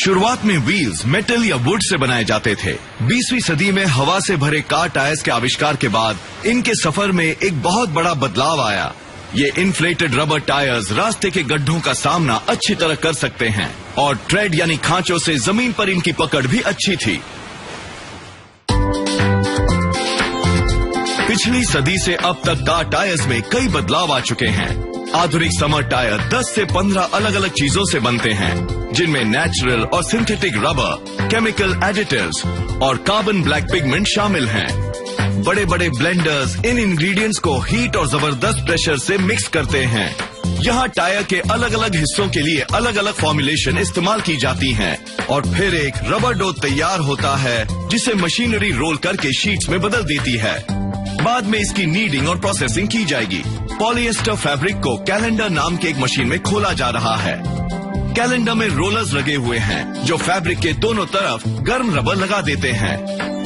शुरुआत में wheels metal या वुड से बनाए जाते थे। 20वीं सदी में हवा से भरे कार टायर्स के आविष्कार के बाद इनके सफर में एक बहुत बड़ा बदलाव आया। ये इन्फ्लेटेड रबर टायर्स रास्ते के गड्ढों का सामना अच्छी तरह कर सकते हैं और ट्रेड यानी खांचों से जमीन पर इनकी पकड़ भी अच्छी थी। पिछली सदी से अब तक कार टायर्स में कई बदलाव आ चुके हैं। आधुनिक समर टायर 10 से 15 अलग अलग चीजों से बनते हैं, जिनमें नेचुरल और सिंथेटिक रबर, केमिकल एडिटिव्स और कार्बन ब्लैक पिगमेंट शामिल हैं। बड़े बड़े ब्लेंडर्स इन इंग्रेडिएंट्स को हीट और जबरदस्त प्रेशर से मिक्स करते हैं। यहाँ टायर के अलग अलग हिस्सों के लिए अलग अलग फॉर्मुलेशन इस्तेमाल की जाती हैं और फिर एक रबर डो तैयार होता है, जिसे मशीनरी रोल करके शीट्स में बदल देती है। बाद में इसकी नीडिंग और प्रोसेसिंग की जाएगी। पॉलिएस्टर फैब्रिक को कैलेंडर नाम के एक मशीन में खोला जा रहा है। कैलेंडर में रोलर्स लगे हुए हैं, जो फैब्रिक के दोनों तरफ गर्म रबर लगा देते हैं।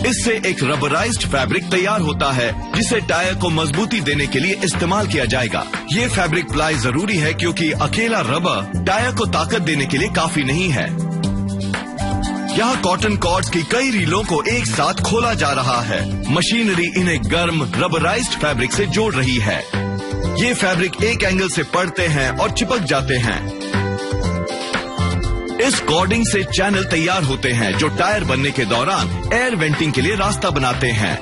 इससे एक रबराइज्ड फैब्रिक तैयार होता है, जिसे टायर को मजबूती देने के लिए इस्तेमाल किया जाएगा। ये फैब्रिक प्लाई जरूरी है, क्योंकि अकेला रबर टायर को ताकत देने के लिए काफी नहीं है। यहाँ कॉटन कॉर्ड्स की कई रीलों को एक साथ खोला जा रहा है। मशीनरी इन्हें गर्म रबराइज्ड फैब्रिक से जोड़ रही है। ये फैब्रिक एक एंगल से पड़ते हैं और चिपक जाते हैं। इस कॉर्डिंग से चैनल तैयार होते हैं, जो टायर बनने के दौरान एयर वेंटिंग के लिए रास्ता बनाते हैं।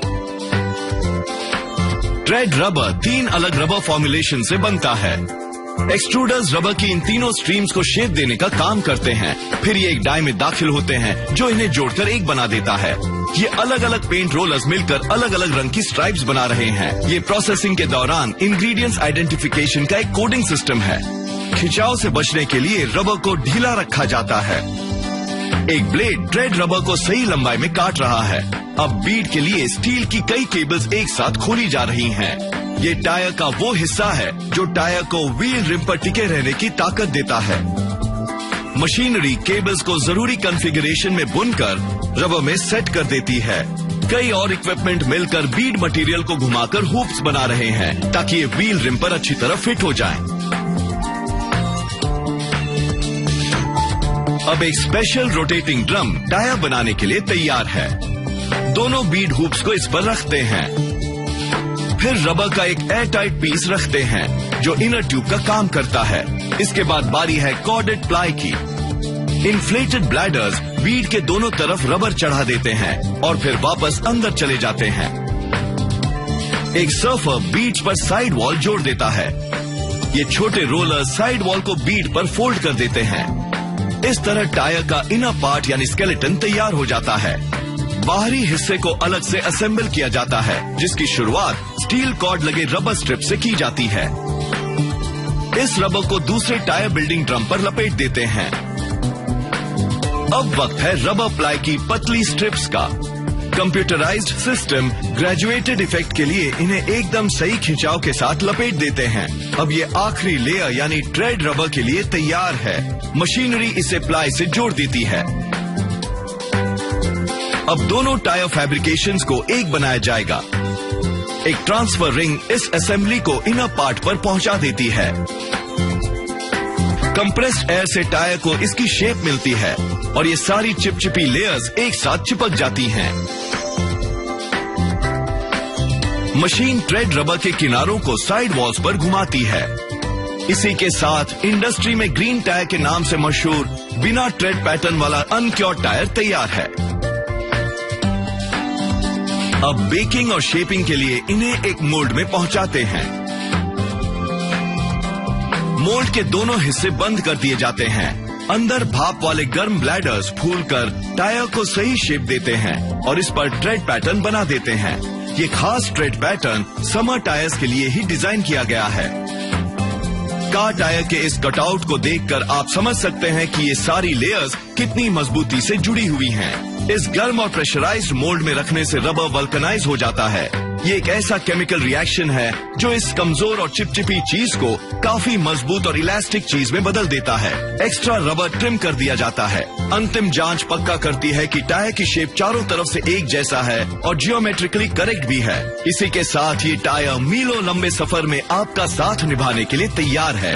ट्रेड रबर 3 अलग रबर फॉर्मुलेशन से बनता है। एक्सट्रूडर्स रबर की इन तीनों स्ट्रीम्स को शेप देने का काम करते हैं। फिर ये एक डाई में दाखिल होते हैं, जो इन्हें जोड़कर एक बना देता है। ये अलग अलग पेंट रोलर्स मिलकर अलग अलग रंग की स्ट्राइप्स बना रहे हैं। ये प्रोसेसिंग के दौरान इंग्रेडिएंट्स आइडेंटिफिकेशन का एक कोडिंग सिस्टम है। खिंचाव से बचने के लिए रबर को ढीला रखा जाता है। एक ब्लेड ट्रेड रबर को सही लंबाई में काट रहा है। अब बीड के लिए स्टील की कई केबल्स एक साथ खोली जा रही हैं। ये टायर का वो हिस्सा है जो टायर को व्हील रिम पर टिके रहने की ताकत देता है। मशीनरी केबल्स को जरूरी कॉन्फ़िगरेशन में बुनकर रबर में सेट कर देती है। कई और इक्विपमेंट मिलकर बीड मटेरियल को घुमाकर हुप्स बना रहे हैं, ताकि ये व्हील रिम पर अच्छी तरह फिट हो जाएं। अब एक स्पेशल रोटेटिंग ड्रम टायर बनाने के लिए तैयार है। दोनों बीड हुप्स को इस पर रखते हैं। फिर रबर का एक एयर टाइट पीस रखते हैं, जो इनर ट्यूब का काम करता है। इसके बाद बारी है कॉर्डेड प्लाई की। इन्फ्लेटेड ब्लैडर्स बीड के दोनों तरफ रबर चढ़ा देते हैं और फिर वापस अंदर चले जाते हैं। एक सर्फर बीड्स पर साइड वॉल जोड़ देता है। ये छोटे रोलर साइड वॉल को बीड पर फोल्ड कर देते हैं। इस तरह टायर का इनर पार्ट यानी स्केलेटन तैयार हो जाता है। बाहरी हिस्से को अलग से असेंबल किया जाता है, जिसकी शुरुआत स्टील कॉर्ड लगे रबर स्ट्रिप से की जाती है। इस रबर को दूसरे टायर बिल्डिंग ड्रम पर लपेट देते हैं। अब वक्त है रबर प्लाई की पतली स्ट्रिप्स का। कंप्यूटराइज्ड सिस्टम ग्रेजुएटेड इफेक्ट के लिए इन्हें एकदम सही खिंचाव के साथ लपेट देते हैं। अब ये आखिरी लेयर यानी ट्रेड रबर के लिए तैयार है। मशीनरी इसे प्लाई से जोड़ देती है। अब दोनों टायर फैब्रिकेशंस को एक बनाया जाएगा। एक ट्रांसफर रिंग इस असेंबली को इनर पार्ट पर पहुंचा देती है। कंप्रेस्ड एयर से टायर को इसकी शेप मिलती है और ये सारी चिपचिपी लेयर्स एक साथ चिपक जाती हैं। मशीन ट्रेड रबर के किनारों को साइड वॉल्स पर घुमाती है। इसी के साथ इंडस्ट्री में ग्रीन टायर के नाम से मशहूर बिना ट्रेड पैटर्न वाला अनक्योर्ड टायर तैयार है। अब बेकिंग और शेपिंग के लिए इन्हें एक मोल्ड में पहुंचाते हैं। मोल्ड के दोनों हिस्से बंद कर दिए जाते हैं। अंदर भाप वाले गर्म ब्लैडर्स फूलकर टायर को सही शेप देते हैं और इस पर ट्रेड पैटर्न बना देते हैं। ये खास ट्रेड पैटर्न समर टायर्स के लिए ही डिजाइन किया गया है। कार टायर के इस कटआउट को देखकर आप समझ सकते हैं कि ये सारी लेयर्स कितनी मजबूती से जुड़ी हुई हैं। इस गर्म और प्रेशराइज्ड मोल्ड में रखने से रबर वल्कनाइज हो जाता है। ये एक ऐसा केमिकल रिएक्शन है जो इस कमजोर और चिपचिपी चीज को काफी मजबूत और इलास्टिक चीज में बदल देता है। एक्स्ट्रा रबर ट्रिम कर दिया जाता है। अंतिम जांच पक्का करती है कि टायर की शेप चारों तरफ से एक जैसा है और जियोमेट्रिकली करेक्ट भी है। इसी के साथ ये टायर मीलों लंबे सफर में आपका साथ निभाने के लिए तैयार है।